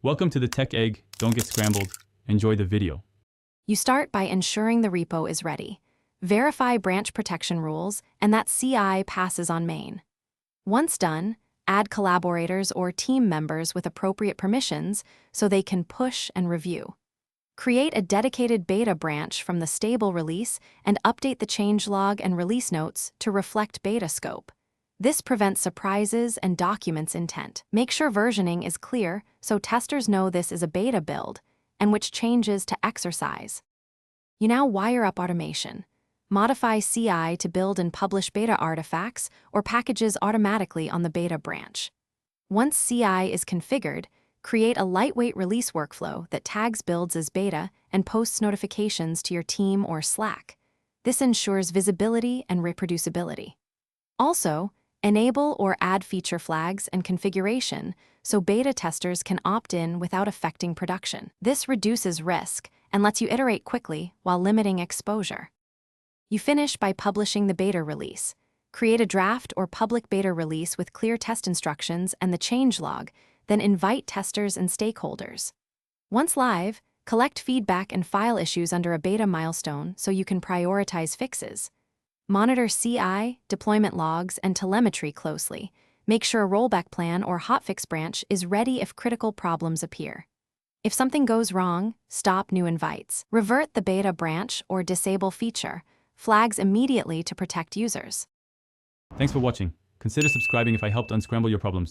Welcome to the Tech Egg. Don't get scrambled. Enjoy the video. You start by ensuring the repo is ready. Verify branch protection rules and that CI passes on main. Once done, add collaborators or team members with appropriate permissions so they can push and review. Create a dedicated beta branch from the stable release and update the changelog and release notes to reflect beta scope. This prevents surprises and documents intent. Make sure versioning is clear so testers know this is a beta build and which changes to exercise. You now wire up automation. Modify CI to build and publish beta artifacts or packages automatically on the beta branch. Once CI is configured, create a lightweight release workflow that tags builds as beta and posts notifications to your team or Slack. This ensures visibility and reproducibility. Also, enable or add feature flags and configuration so beta testers can opt in without affecting production. This reduces risk and lets you iterate quickly while limiting exposure. You finish by publishing the beta release. Create a draft or public beta release with clear test instructions and the changelog, then invite testers and stakeholders. Once live, collect feedback and file issues under a beta milestone so you can prioritize fixes. Monitor CI, deployment logs, and telemetry closely. Make sure a rollback plan or hotfix branch is ready if critical problems appear. If something goes wrong, stop new invites. Revert the beta branch or disable feature. Flags immediately to protect users. Thanks for watching. Consider subscribing if I helped unscramble your problems.